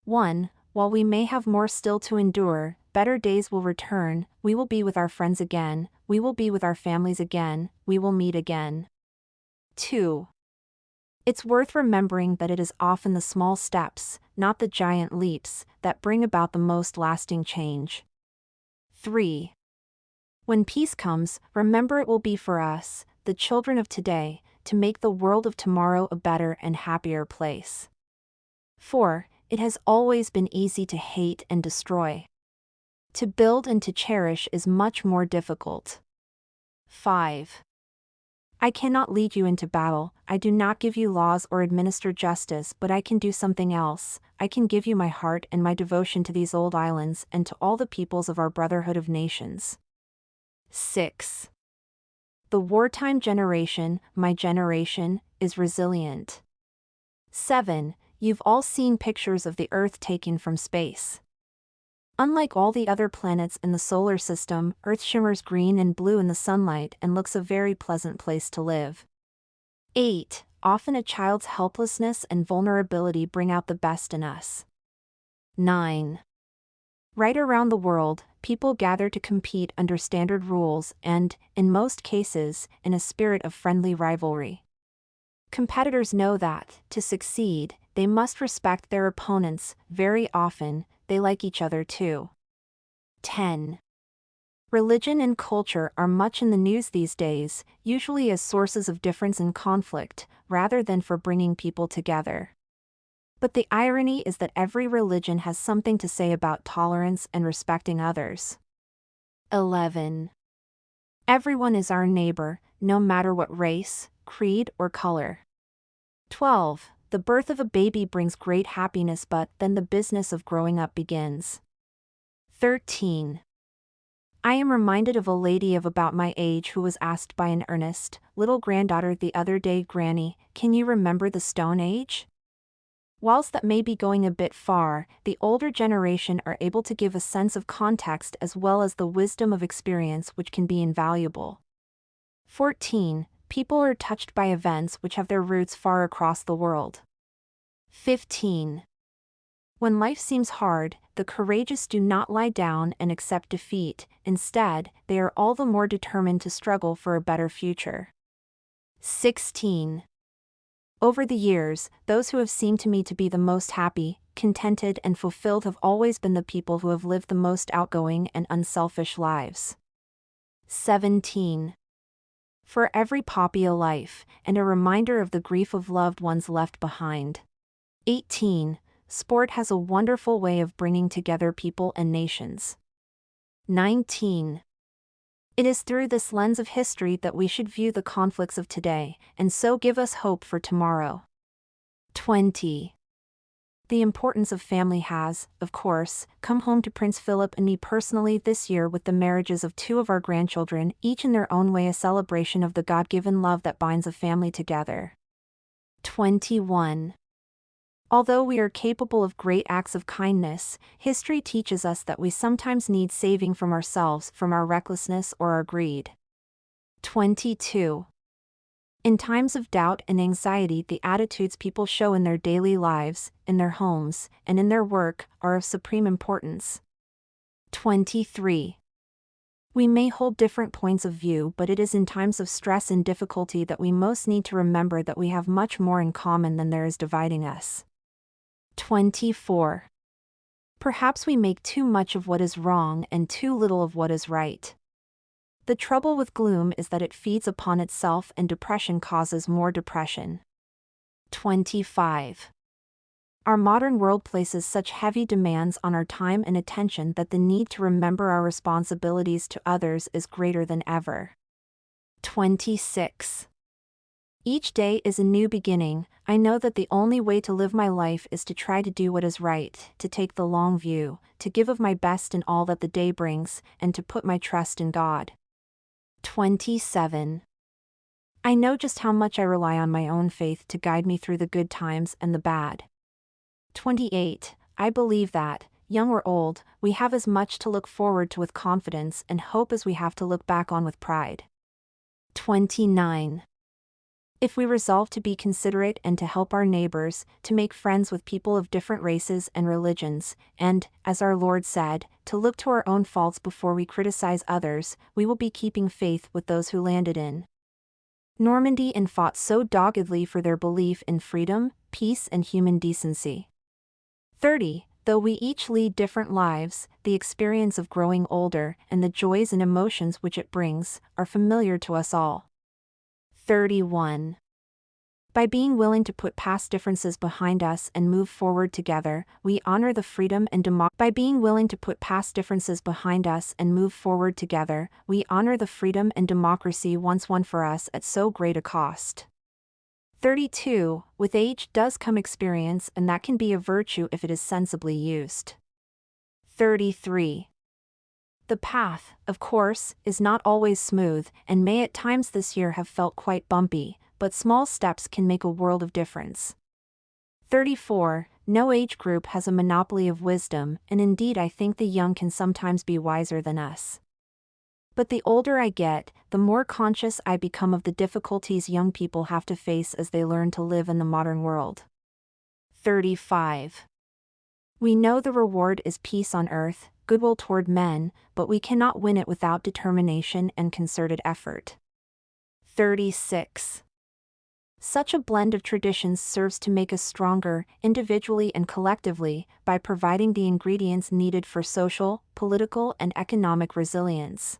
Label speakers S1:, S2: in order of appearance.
S1: 1. While we may have more still to endure, better days will return, we will be with our friends again, we will be with our families again, we will meet again. 2. It's worth remembering that it is often the small steps, not the giant leaps, that bring about the most lasting change. 3. When peace comes, remember it will be for us, the children of today, to make the world of tomorrow a better and happier place. 4. It has always been easy to hate and destroy. To build and to cherish is much more difficult. 5. I cannot lead you into battle, I do not give you laws or administer justice, but I can do something else. I can give you my heart and my devotion to these old islands and to all the peoples of our brotherhood of nations. 6. The wartime generation, my generation, is resilient. 7. You've all seen pictures of the Earth taken from space. Unlike all the other planets in the solar system, Earth shimmers green and blue in the sunlight and looks a very pleasant place to live. 8. Often a child's helplessness and vulnerability bring out the best in us. 9. Right around the world, people gather to compete under standard rules and, in most cases, in a spirit of friendly rivalry. Competitors know that, to succeed, they must respect their opponents. Very often, they like each other too. 10. Religion and culture are much in the news these days, usually as sources of difference and conflict, rather than for bringing people together. But the irony is that every religion has something to say about tolerance and respecting others. 11. Everyone is our neighbor, no matter what race, creed, or color. 12. The birth of a baby brings great happiness, but then the business of growing up begins. 13. I am reminded of a lady of about my age who was asked by an earnest, little granddaughter the other day, "Granny, can you remember the Stone Age?" Whilst that may be going a bit far, the older generation are able to give a sense of context as well as the wisdom of experience, which can be invaluable. 14. People are touched by events which have their roots far across the world. 15. When life seems hard, the courageous do not lie down and accept defeat. Instead, they are all the more determined to struggle for a better future. 16. Over the years, those who have seemed to me to be the most happy, contented, and fulfilled have always been the people who have lived the most outgoing and unselfish lives. 17. For every poppy a life, and a reminder of the grief of loved ones left behind. 18. Sport has a wonderful way of bringing together people and nations. 19. It is through this lens of history that we should view the conflicts of today, and so give us hope for tomorrow. 20. The importance of family has, of course, come home to Prince Philip and me personally this year with the marriages of 2 of our grandchildren, each in their own way a celebration of the God-given love that binds a family together. 21. Although we are capable of great acts of kindness, history teaches us that we sometimes need saving from ourselves, from our recklessness or our greed. 22. In times of doubt and anxiety, the attitudes people show in their daily lives, in their homes, and in their work, are of supreme importance. 23. We may hold different points of view, but it is in times of stress and difficulty that we most need to remember that we have much more in common than there is dividing us. 24. Perhaps we make too much of what is wrong and too little of what is right. The trouble with gloom is that it feeds upon itself and depression causes more depression. 25. Our modern world places such heavy demands on our time and attention that the need to remember our responsibilities to others is greater than ever. 26. Each day is a new beginning. I know that the only way to live my life is to try to do what is right, to take the long view, to give of my best in all that the day brings, and to put my trust in God. 27. I know just how much I rely on my own faith to guide me through the good times and the bad. 28. I believe that, young or old, we have as much to look forward to with confidence and hope as we have to look back on with pride. 29. If we resolve to be considerate and to help our neighbors, to make friends with people of different races and religions, and, as our Lord said, to look to our own faults before we criticize others, we will be keeping faith with those who landed in Normandy and fought so doggedly for their belief in freedom, peace, and human decency. 30. Though we each lead different lives, the experience of growing older and the joys and emotions which it brings are familiar to us all. 31. By being willing to put past differences behind us and move forward together, we honor the freedom and democracy. By being willing to put past differences behind us and move forward together, we honor the freedom and democracy once won for us at so great a cost. 32. With age does come experience, and that can be a virtue if it is sensibly used. 33. The path, of course, is not always smooth, and may at times this year have felt quite bumpy, but small steps can make a world of difference. 34. No age group has a monopoly of wisdom, and indeed I think the young can sometimes be wiser than us. But the older I get, the more conscious I become of the difficulties young people have to face as they learn to live in the modern world. 35. We know the reward is peace on earth, goodwill toward men, but we cannot win it without determination and concerted effort. 36. Such a blend of traditions serves to make us stronger, individually and collectively, by providing the ingredients needed for social, political, and economic resilience.